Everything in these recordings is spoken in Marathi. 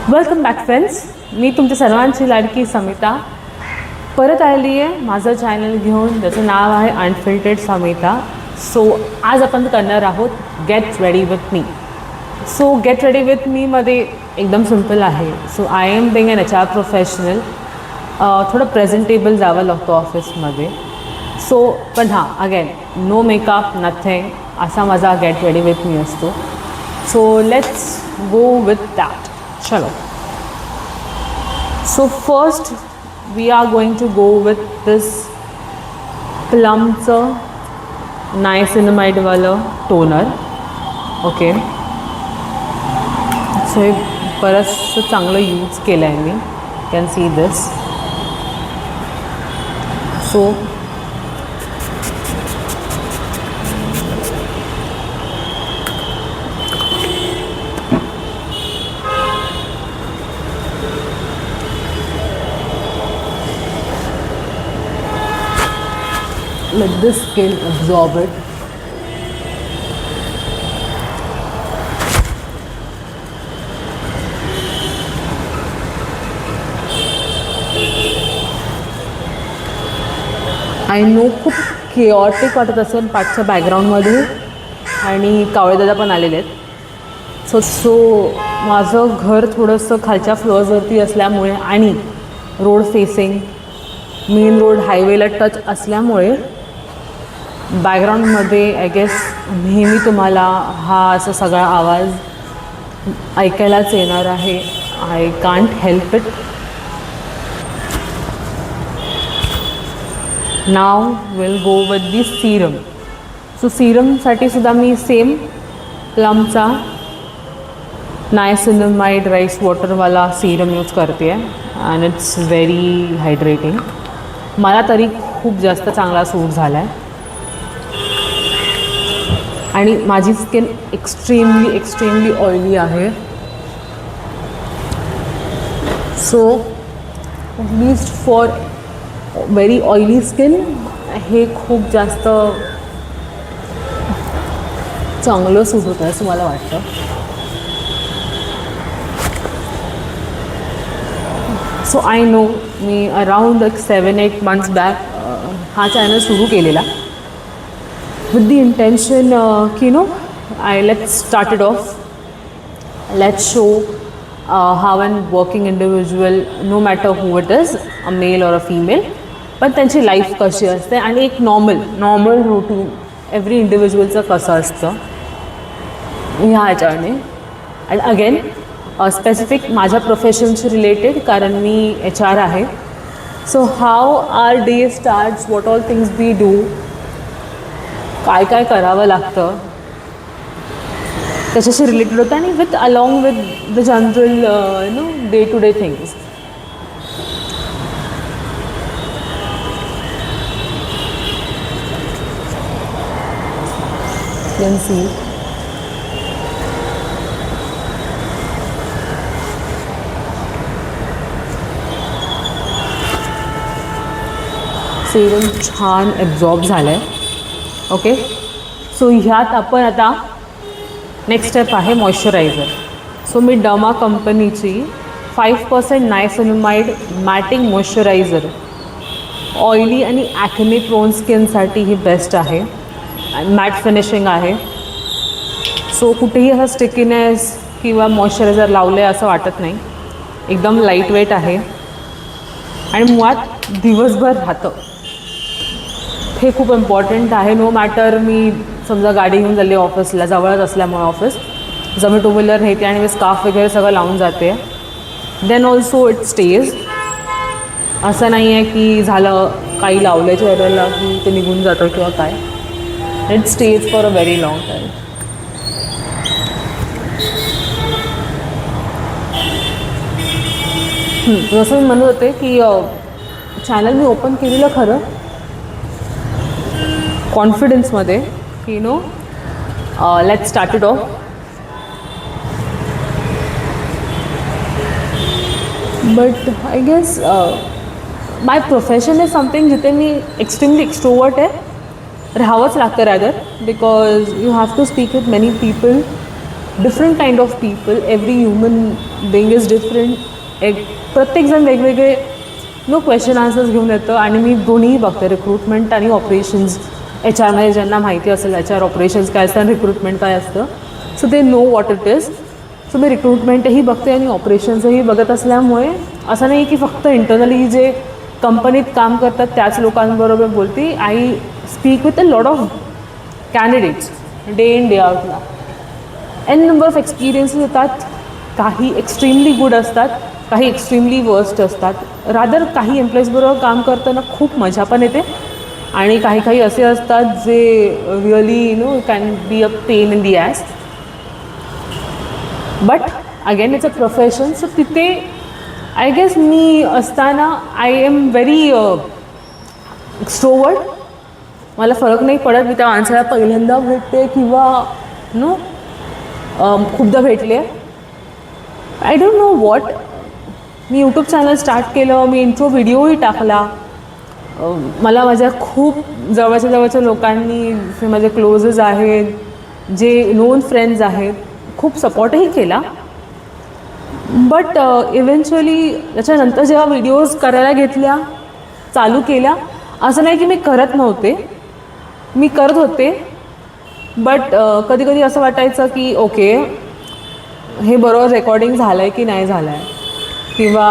Welcome back friends. मी तुमच्या सर्वांची लाडकी समिता परत आलेली आहे माझं चॅनल घेऊन, ज्याचं नाव आहे अनफिल्टर्ड समिता. सो आज आपण करणार आहोत get ready with me. So get ready with मीमध्ये एकदम सिम्पल आहे. So I am being an HR professional. थोडं प्रेझेंटेबल जावं लागतं ऑफिसमध्ये. सो पण हां, अगेन नो मेकअप नथिंग, असा माझा गेट रेडी विथ मी असतो. So let's go with that. चलो. So first we are going to go with this Plumचं नायसिनामाइड वालं टोनर. ओके, सो हे बरंचसं चांगलं यूज केलं आहे मी. Can see this. So let this skin absorb it. I know खूप केऑटिक वाटत असेल पाठच्या बॅकग्राऊंडमध्ये, आणि कावळेदादा पण आलेले आहेत. सो माझं घर थोडंसं खालच्या फ्लोअर्सवरती असल्यामुळे आणि रोड फेसिंग मेन रोड हायवेला टच असल्यामुळे बॅकग्राऊंडमध्ये आय गेस नेहमी तुम्हाला हा असा सगळा आवाज ऐकायलाच येणार आहे. I can't help it. Now will go with the Serum. So सिरमसाठी सुद्धा मी same प्लमचा niacinamide rice वॉटरवाला serum use करते आहे. And it's very hydrating. मला तरी खूप जास्त चांगला सूट झाला आहे. आणि माझी स्किन एक्स्ट्रीमली ऑइली आहे. So at least for very oily skin हे खूप जास्त चांगलं सूट होतं असं मला वाटतं. So I know me around 7-8 months back हा चॅनल सुरू केलेला with the intention let's start it off. Let's show how a working individual, no matter who it is, a male or a female, पण त्यांची लाईफ कशी असते आणि एक नॉर्मल रूटीन एव्हरी इंडिव्हिज्युअलचं कसं असतं ह्या ह्याच्याने. अँड अगेन स्पेसिफिक माझ्या प्रोफेशनशी रिलेटेड, कारण मी HR आहे. So how are day starts, what all things we do, काय काय करावं लागतं त्याच्याशी रिलेटेड होतं, आणि with along with the general day to day things. Can see serum छान ॲब्झॉर्ब झालं आहे. ओके, सो ह्यात आपण आता नेक्स्ट स्टेप आहे मॉइश्चरायझर. सो मी डमा कंपनीची 5% नायसिनामाइड मॅटिंग मॉइश्चरायझर ऑइली आणि ॲक्ने प्रोन स्किनसाठी ही बेस्ट आहे. मॅट फिनिशिंग आहे. सो कुठेही असा स्टिकीनेस किंवा मॉइश्चरायझर लावलं आहे असं वाटत नाही. एकदम लाईट वेट आहे आणि मुळात दिवसभर राहतं. हे खूप इम्पॉर्टंट आहे. नो मॅटर मी समजा गाडी घेऊन चालली ऑफिसला, जवळच असल्यामुळे ऑफिस, जर मी 2 व्हीलर नेते आणि मी स्कार्फ वगैरे सगळं लावून जाते, देन ऑल्सो इट स्टेज. असं नाही आहे की झालं काही लावल्याच्या वेळेला की ते निघून जातं किंवा काय. It stage for a very long time. जसं मी म्हणत होते की चॅनल मी ओपन केलेलं खरं कॉन्फिडन्समध्ये की let's start it off. But I guess my profession is something जिथे मी एक्स्ट्रीमली एक्स्ट्रोवर्ट आहे, राहावंच लागतं rather, because you have to speak with many people different kind of people, every human being is different. प्रत्येकजण वेगवेगळे क्वेश्चन आन्सर्स घेऊन येतं. आणि मी दोन्हीही बघते, रिक्रुटमेंट आणि ऑपरेशन्स. HR ज्यांना माहिती असेल HR ऑपरेशन्स काय असतं, रिक्रुटमेंट काय असतं, so they know what it is. So मी रिक्रुटमेंटही बघते आणि ऑपरेशन्सही बघत असल्यामुळे असं नाही की फक्त इंटरनली जे कंपनीत काम करतात त्याच लोकांबरोबर बोलते. I speak with a lot of candidates day in day आउटला. एन नंबर ऑफ एक्सपिरियन्सेस येतात. काही एक्स्ट्रीमली गुड असतात, काही एक्स्ट्रीमली वर्स्ट असतात. रादर काही एम्प्लॉईजबरोबर काम करताना खूप मजा पण येते आणि काही काही असे असतात जे really can be a pain in the as. But again it's a profession. So तिथे आय गेस मी असताना आय एम व्हेरी एक्स्ट्रोवर्ट. मला फरक नाही पडत मी त्या माणसाला पहिल्यांदा भेटते किंवा खूपदा भेटले. I don't know what. Me YouTube channel start केलं, मी इंट्रो व्हिडिओही टाकला. मला माझ्या खूप जवळच्या लोकांनी, जे माझे क्लोजेस आहेत, जे नोन फ्रेंड्स आहेत, खूप सपोर्टही केला. बट इव्हेंच्युअली त्याच्यानंतर जेव्हा व्हिडिओज करायला घेतल्या, चालू केल्या, असं नाही की मी करत नव्हते, मी करत होते. बट कधी कधी असं वाटायचं की ओके, हे बरोबर रेकॉर्डिंग झालं आहे की नाही झालं आहे, किंवा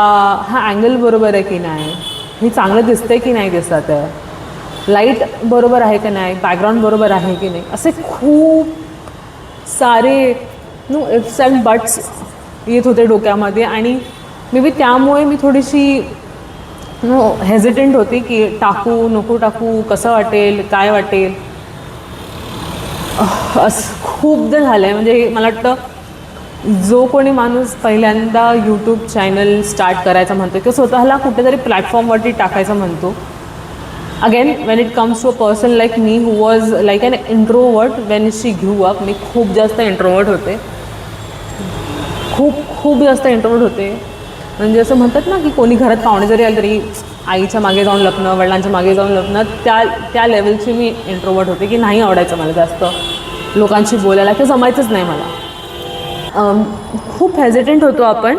हा अँगल बरोबर आहे की नाही, हे चांगलं दिसतं आहे की नाही दिसत आहे, लाईट बरोबर आहे की नाही, बॅकग्राऊंड बरोबर आहे की नाही, असे खूप सारे इफ्स अँड बट्स येत होते डोक्यामध्ये. आणि मे बी त्यामुळे मी थोडीशी हेजिटेंट होती की टाकू नको टाकू, कसं वाटेल, काय वाटेल. असं खूपदा झालं आहे. म्हणजे मला वाटतं जो कोणी माणूस पहिल्यांदा यूट्यूब चॅनल स्टार्ट करायचा म्हणतो किंवा स्वतःला कुठेतरी प्लॅटफॉर्मवरती टाकायचं म्हणतो, again when it comes to a person like me who was like an introvert when she grew up. मी खूप जास्त इंट्रोवर्ट होते, खूप जास्त इंट्रोवर्ट होते. म्हणजे असं म्हणतात ना की कोणी घरात पाहुणे जरी आले तरी आईच्या मागे जाऊन लपणं, वडिलांच्या मागे जाऊन लपणं, त्या लेवलची मी इंट्रोवर्ट होते की नाही आवडायचं मला जास्त लोकांशी बोलायला, ते जमायचंच नाही मला. खूप हेजिटेंट होतो आपण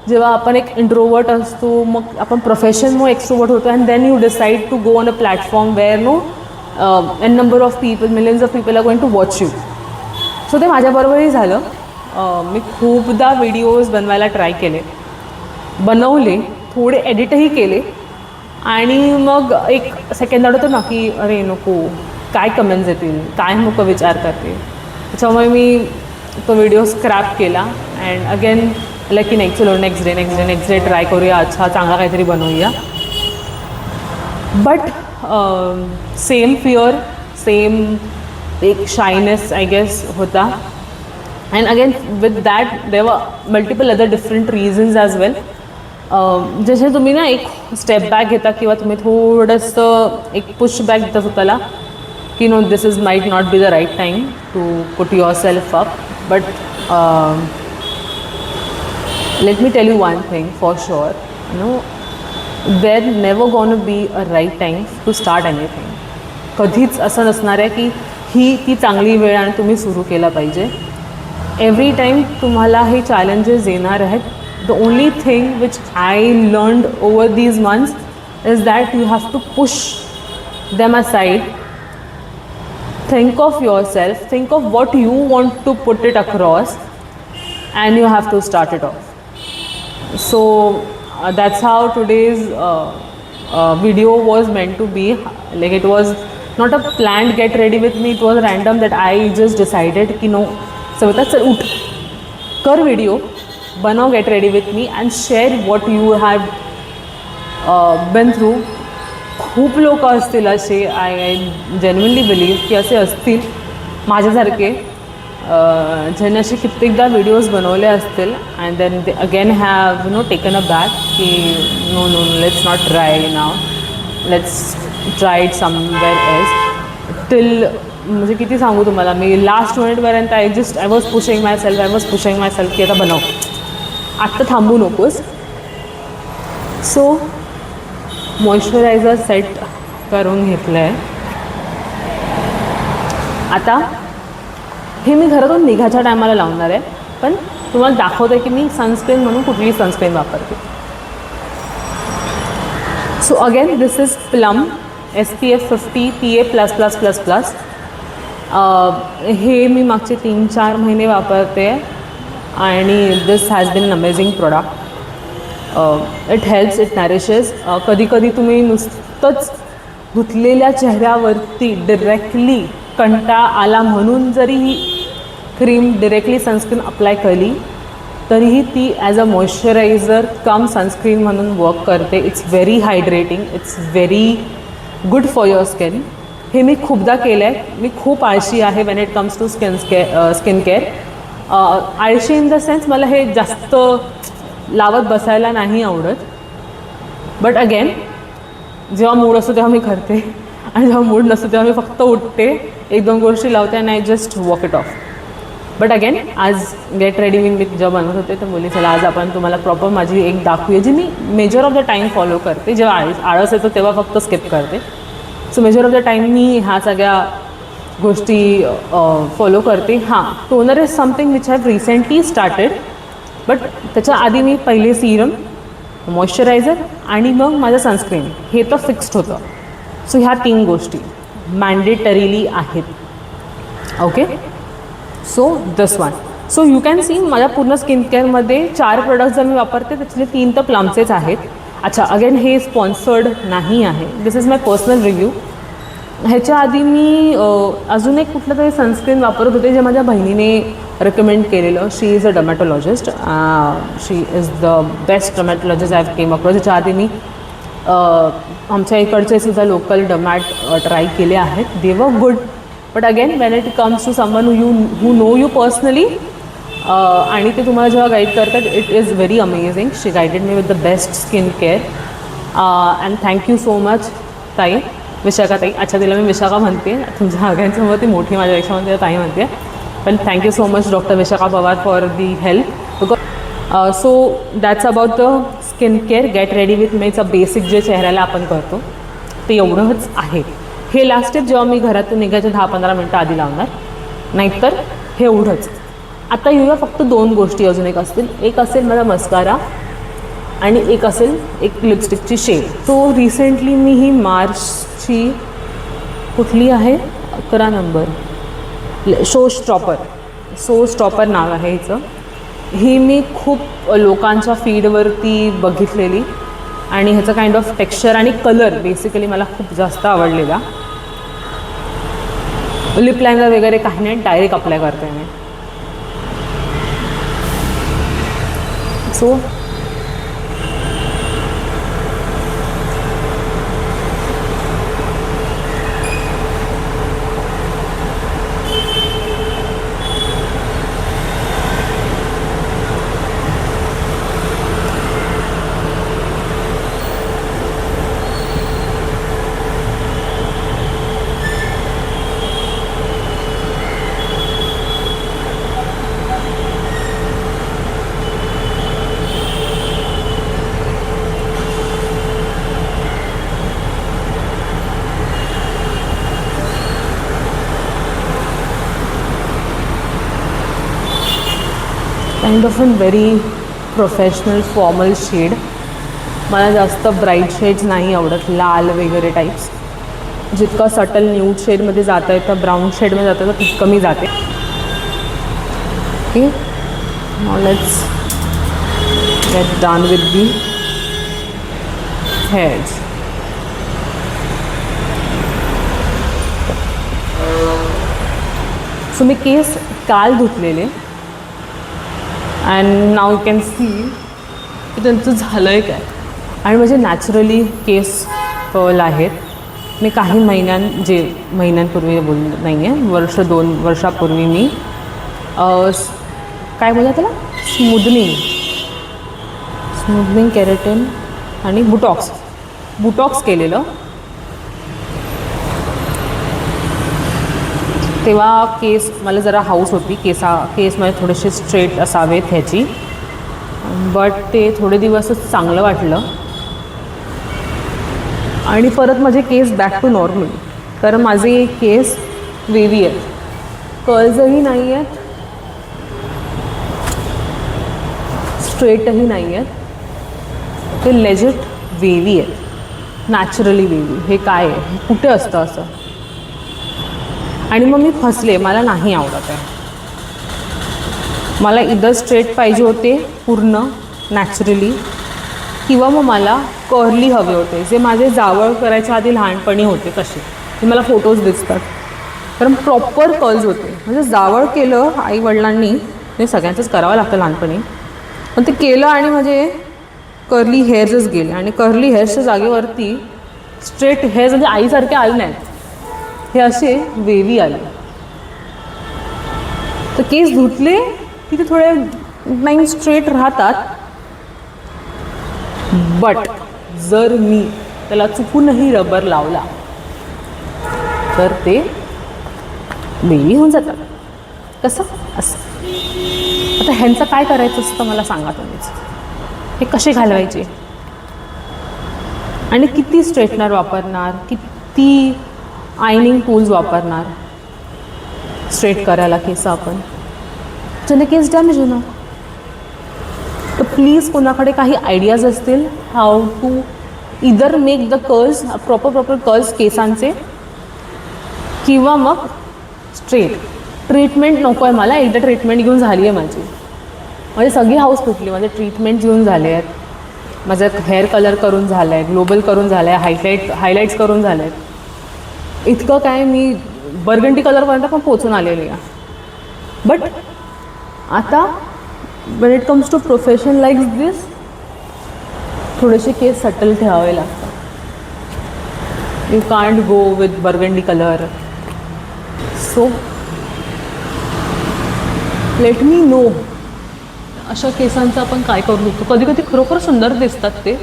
जेव्हा आपण एक इंट्रोवर्ट असतो. मग आपण प्रोफेशनमुळे एक्स्ट्रोवर्ट होतो and then you decide to go on a platform where an number of people, millions of people are going to watch you. So ते माझ्याबरोबरही झालं. मी खूपदा व्हिडिओज बनवायला ट्राय केले, बनवले, थोडे एडिटही केले आणि मग एक सेकंड आठवतो ना की अरे नको, काय कमेंट्स येतील, काय नको विचार करते. त्याच्यामुळे मी तो व्हिडिओ स्क्रॅप केला अँड अगेन की नाही, चलो नेक्स्ट डे ट्राय करूया, अच्छा चांगला काहीतरी बनवूया. बट सेम फिअर, सेम एक शायनेस आय गेस होता. And again with that there were multiple other different reasons as well. जसे तुम्ही ना एक स्टेप बॅक घेता किंवा तुम्ही थोडंसं एक पुश बॅक देता स्वतःला की no this is might not be the right time to put yourself up. But let me tell you one thing for sure, there never gonna be a right time to start anything. कधीच असं नसणार आहे की ही ती चांगली वेळ आणि तुम्ही सुरू केला पाहिजे. एव्हरी टाईम तुम्हाला हे चॅलेंजेस येणार आहेत. The only thing which I learned over these months is that you have to push them aside. Think of yourself, think of what you want to put it across and you have to start it off. So that's how today's video was meant to be. Like it was not a planned get ready with me, it was random that I just decided ki no Savita chal ut kar video, banav, get ready with me and share what you have been through. खूप लोक असतील असे, आय जेन्युइनली बिलीव्ह की असे असतील माझ्यासारखे ज्यांनी असे कित्येकदा व्हिडिओज बनवले असतील and then they again have taken a back की no let's not try now, let's try it somewhere else. Till म्हणजे किती सांगू तुम्हाला, मी लास्ट मिनिटपर्यंत I was pushing myself की आता बनव, आत्ता थांबू नकोस. सो मॉइश्चरायझर सेट करून घेतलं आहे. आता हे मी घरातून निघायच्या टायमाला लावणार आहे, पण तुम्हाला दाखवते की मी सनस्क्रीन म्हणून कुठली सनस्क्रीन वापरते. So again this is plum SPF 50 PA++++. हे मी मागचे 3-4 महिने वापरते आणि this has been an amazing product. It helps, it nourishes. कधी कधी तुम्ही नुसतंच धुतलेल्या चेहऱ्यावरती डिरेक्टली कंटाळा आला म्हणून जरी ही क्रीम डिरेक्टली सनस्क्रीन अप्लाय केली तरीही ती as a moisturiser cum sunscreen म्हणून वर्क करते. It's very hydrating, it's very good for your skin. हे मी खूपदा केलं आहे. मी खूप आळशी आहे when it comes to skin care. आळशी इन द सेन्स मला हे जास्त लावत बसायला नाही आवडत. बट अगेन जेव्हा मूड असतो तेव्हा मी करते आणि जेव्हा मूड नसतो तेव्हा मी फक्त उठते, 1-2 गोष्टी लावते आणि I just walk it off. But again आज गेट रेडी विन मी जेव्हा बनवत होते तर बोलली चला आज आपण तुम्हाला प्रॉपर माझी एक दाखवूया जी मी major of the time follow करते. जेव्हा आळस येतो तेव्हा फक्त स्किप करते. So major of the time मी ह्या सगळ्या गोष्टी फॉलो करते. हां, toner is something which have recently started. But त्याच्या आधी मी पहिले सिरम, मॉइश्चरायझर आणि मग माझं सनस्क्रीन हे तर फिक्स्ड होतं. सो ह्या 3 गोष्टी मॅन्डेटरीली आहेत. Okay, so this one. So you can C माझ्या पूर्ण स्किन केअरमध्ये 4 प्रोडक्ट्स जर मी वापरते त्यातले 3 तर प्लमचेच आहेत. अच्छा, अगेन हे स्पॉन्सर्ड नाही आहे, दिस इज माय पर्सनल रिव्ह्यू. ह्याच्या आधी मी अजून एक कुठलं तरी सनस्क्रीन वापरत होते जे माझ्या बहिणीने रेकमेंड केलेलं. She is a dermatologist. She is the best dermatologist I have came across. ह्याच्या आधी मी आमच्या इकडचे सुद्धा लोकल डर्मॅट ट्राय केले आहेत. They were good. But again when it comes to someone who know you personally आणि ते तुम्हाला जेव्हा गाईड करतात it is very amazing. She guided me with the best skin care and thank you so much ताई, विशाखा ताई. अच्छा, तिला मी विशाखा म्हणते, तुमच्या सगळ्यांसमोर ती मोठी माझ्यापेक्षा म्हणते ताई म्हणते. पण thank you so much doctor Vishakha Pawar for the help. Because so that's about the skin care. Get ready with मीचं बेसिक जे चेहऱ्याला आपण करतो ते एवढंच आहे. हे लास्ट स्टेप जेव्हा मी घरातून निघायच्या 10-15 मिनटं आधी लावणार, नाहीतर हे एवढंच. आता येऊया फक्त 2 गोष्टी अजून एक असतील. एक असेल माझा मस्कारा आणि एक असेल एक लिपस्टिकची शेड. सो रिसेंटली मी ही मार्चची कुठली आहे 11 नंबर शो स्टॉपर नाव आहे हिचं. ही मी खूप लोकांच्या फीडवरती बघितलेली आणि ह्याचं काइंड ऑफ टेक्स्चर आणि कलर बेसिकली मला खूप जास्त आवडलेला. लिप लायनर वगैरे काही नाही, डायरेक्ट अप्लाय करते मी. So kind of an very professional formal shade. मला जास्त ब्राईट शेड्स नाही आवडत, लाल वगैरे टाईप्स. जितकं सटल न्यूड शेडमध्ये जाता येतं, ब्राऊन शेडमध्ये जाता येतं तितकं मी जाते. Okay, now let's get done with the hairs. So मी केस काल धुतलेले and now you can see की त्यांचं झालं आहे काय. आणि माझे नॅचरली केस कर्ल आहेत. मी काही महिन्यांपूर्वी बोलत नाही आहे, 1-2 वर्षापूर्वी मी काय बोलतात त्याला स्मूदनिंग केराटिन आणि बुटॉक्स केलेलं. तेव्हा केस मला जरा हाऊस होती, केस माझे थोडेसे स्ट्रेट असावेत ह्याची. बट ते थोडे दिवसच चांगलं वाटलं आणि परत माझे केस बॅक टू नॉर्मल. कारण माझे केस वेवी आहेत कर्ल्सही नाही आहेत, स्ट्रेटही नाही आहेत, ते लेजिट वेवी आहेत, नॅचरली वेवी. हे काय आहे, कुठे असतं असं? आणि मग मी फसले, मला नाही आवडत आहे. मला इधर स्ट्रेट पाहिजे होते पूर्ण नॅचरली, किंवा मग मला कर्ली हवे होते, जे माझे जावळ करायच्या आधी लहानपणी होते कसे, ते मला फोटोज दिसतात. कारण प्रॉपर कर्ल्स होते, म्हणजे जावळ केलं आईवडिलांनी, ते सगळ्यांचंच करावं लागतं लहानपणी, पण ते केलं आणि माझे कर्ली हेअर्सच गेले. आणि कर्ली हेअर्सच्या जागेवरती स्ट्रेट हेअर्स म्हणजे आईसारखे आले नाहीत, हे असे वेवी आले. तर केस धुतले की ते थोडे नाही स्ट्रेट राहतात, बट जर मी त्याला चुकूनही रबर लावला तर ते वेवी होऊन जातात. कसं असं? आता ह्यांचं काय करायचं असतं मला सांगा तुम्हीच. हे कसे घालवायचे आणि किती स्ट्रेटनर वापरणार, किती आयनिंग टूल्स वापरणार स्ट्रेट करायला केस आपण, ज्याने केस डॅमेज होणार. तर प्लीज कोणाकडे काही आयडियाज असतील how to either make the curls proper curls केसांचे, किंवा मग स्ट्रेट. ट्रीटमेंट नको आहे मला, एकदा ट्रीटमेंट घेऊन झाली आहे माझी सगळी हाऊस फुटली. माझे ट्रीटमेंट घेऊन झाले आहेत, माझं हेअर कलर करून झालं आहे, ग्लोबल करून झालं आहे, हायलाईट्स करून झाले आहेत. इतकं काय मी बर्गंडी कलरपर्यंत पण पोचून आलेली आहे. बट आता when it comes to profession like this, थोडेसे केस सटल ठेवावे लागतात. You can't go with burgundy colour. So let me know अशा केसांचं आपण काय करू शकतो. कधी कधी खरोखर सुंदर दिसतात ते,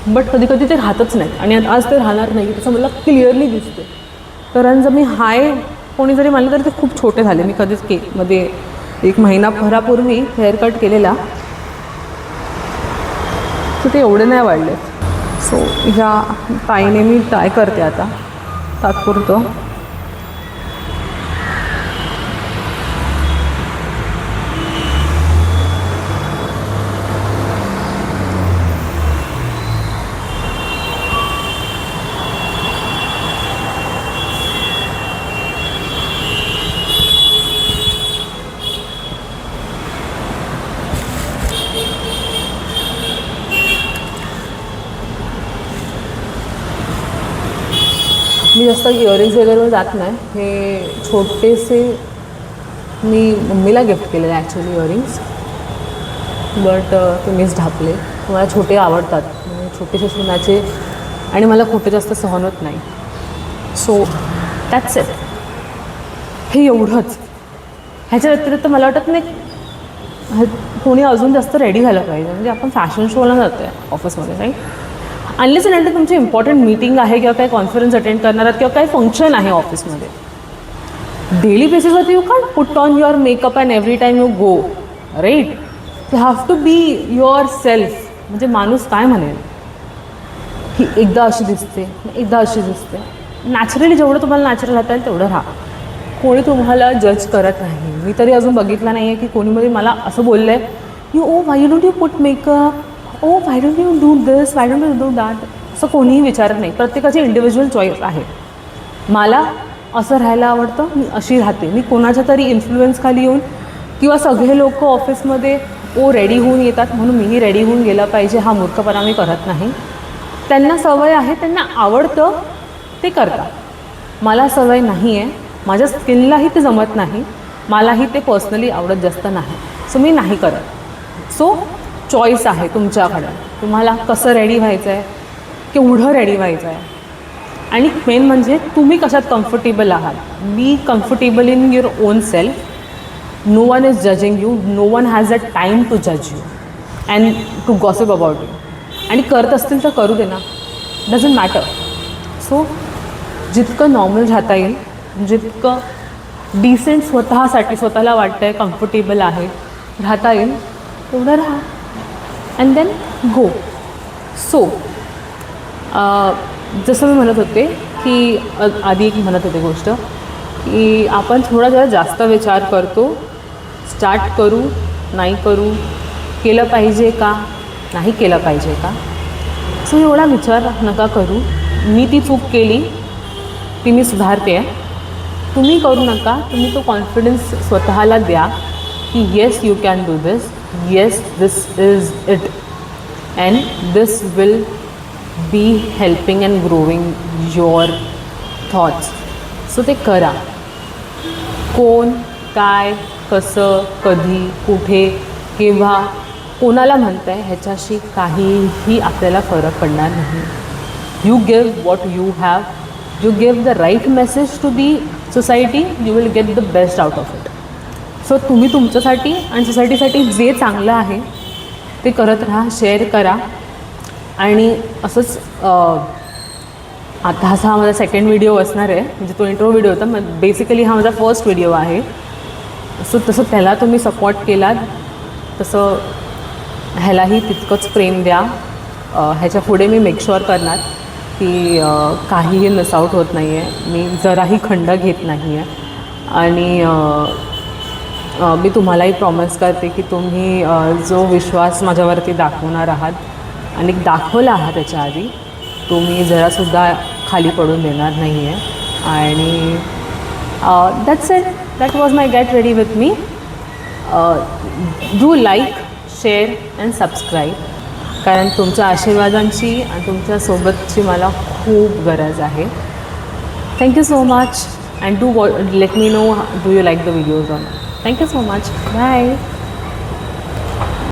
बट कधी कधी ते राहतच नाही, आणि आज ते राहणार नाही तसं मला क्लिअरली दिसते. कारण जर मी हाय कोणी जरी मानलं तरी ते खूप छोटे झाले. मी कधीच मध्ये 1 महिनाभरापूर्वी हेअर कट केलेला, तर ते एवढे नाही वाढले. सो ह्या ताईने मी ट्राय करते आता तात्पुरतं. मी जास्त इयरिंग्स वगैरे जात नाही. हे छोटेसे मी मम्मीला गिफ्ट केलेले ॲक्च्युली इयरिंग्स, बट ते मीच ढापले. मला छोटे आवडतात, छोटेसे सोन्याचे, आणि मला खोटे जास्त सहन होत नाही. So that's it. हे एवढंच. ह्याच्या व्यतिरिक्त मला वाटत नाही कोणी अजून जास्त रेडी झालं पाहिजे. म्हणजे आपण फॅशन शोला जातो आहे ऑफिसमध्ये, राईट? अनलेस अँड तुमची इम्पॉर्टंट मीटिंग आहे, किंवा काही कॉन्फरन्स अटेंड करणार आहात, किंवा काही फंक्शन आहे ऑफिसमध्ये, डेली बेसिसवरती you can't put on your makeup and every time you go, right? You have to be yourself. म्हणजे माणूस काय म्हणेल की एकदा अशी दिसते, एकदा अशी दिसते. नॅचरली जेवढं तुम्हाला नॅचरल राहता येईल तेवढं राहा. कोणी तुम्हाला जज करत नाही. मी तरी अजून बघितलं नाही आहे की कोणीमध्ये मला असं बोललं आहे की oh why don't you put makeup, oh why don't you do this, why don't you do that. असं कोणीही विचारत नाही. प्रत्येकाची इंडिव्हिज्युअल चॉईस आहे. मला असं राहायला आवडतं, मी अशी राहते. मी कोणाच्या तरी इन्फ्लुएन्सखाली येऊन, किंवा सगळे लोक ऑफिसमध्ये रेडी होऊन येतात म्हणून मीही रेडी होऊन गेलं पाहिजे, हा मूर्खपणा मी करत नाही. त्यांना सवय आहे, त्यांना आवडतं, ते करतात. मला सवय नाही आहे, माझ्या स्किनलाही ते जमत नाही, मलाही ते पर्सनली आवडत जास्त नाही. सो मी नाही करत. सो चॉईस आहे तुमच्याकडे, तुम्हाला कसं रेडी व्हायचं आहे, केवढं रेडी व्हायचं आहे, आणि मेन म्हणजे तुम्ही कशात कम्फर्टेबल आहात. Be comfortable in your own self. No one is judging you, no one has a time to जज you and to gossip about you. आणि करत असतील तर करू दे ना, डझंट मॅटर. सो जितकं नॉर्मल राहता येईल, जितकं डिसेंट स्वतःसाठी, स्वतःला वाटतं आहे कम्फर्टेबल आहे, राहता येईल तेवढं राहा, अँड देन गो. सो जसं मी म्हणत होते की आधी एक म्हणत होते गोष्ट की आपण थोडा जरा जास्त विचार करतो. स्टार्ट करू, नाही करू, केलं पाहिजे का, नाही केलं पाहिजे का. सो एवढा विचार नका करू. मी ती चूक केली, ती मी सुधारते आहे. तुम्ही करू नका. तुम्ही तो कॉन्फिडन्स स्वतःला द्या की yes you can do this, yes this is it, and this will be helping and growing your thoughts. So ते करा. कोण, काय, कसं, कधी, कुठे, केव्हा, कोणाला म्हणतं आहे ह्याच्याशी काहीही आपल्याला फरक पडणार नाही. You give what you have, you give the right message to the society, you will get the best out of it. So तुम्ही तुमच्यासाठी आणि सोसायटीसाठी जे चांगलं आहे ते करत राहा, शेअर करा. आणि असंच आता हा माझा सेकंड व्हिडिओ असणार आहे, म्हणजे तो इंट्रो व्हिडिओ होता. मग बेसिकली हा माझा फर्स्ट व्हिडिओ आहे. सो तसं त्याला तुम्ही सपोर्ट केलात तसं ह्यालाही तितकंच प्रेम द्या. ह्याच्या पुढे मी मेक शुअर करणार की काहीही मिसआउट होत नाही आहे, मी जराही खंड घेत नाही आहे. आणि मी तुम्हालाही प्रॉमिस करते की तुम्ही जो विश्वास माझ्यावरती दाखवणार आहात आणि दाखवला आहात त्याच्या आधी, तुम्ही जरासुद्धा खाली पडून देणार नाही आहे. आणि that's it. That was my gate ready with me. Do like, share and subscribe, कारण तुमच्या आशीर्वादांची आणि तुमच्यासोबतची मला खूप गरज आहे. Thank you so much. And let me know, do you like the videos or not? Thank you so much. Bye.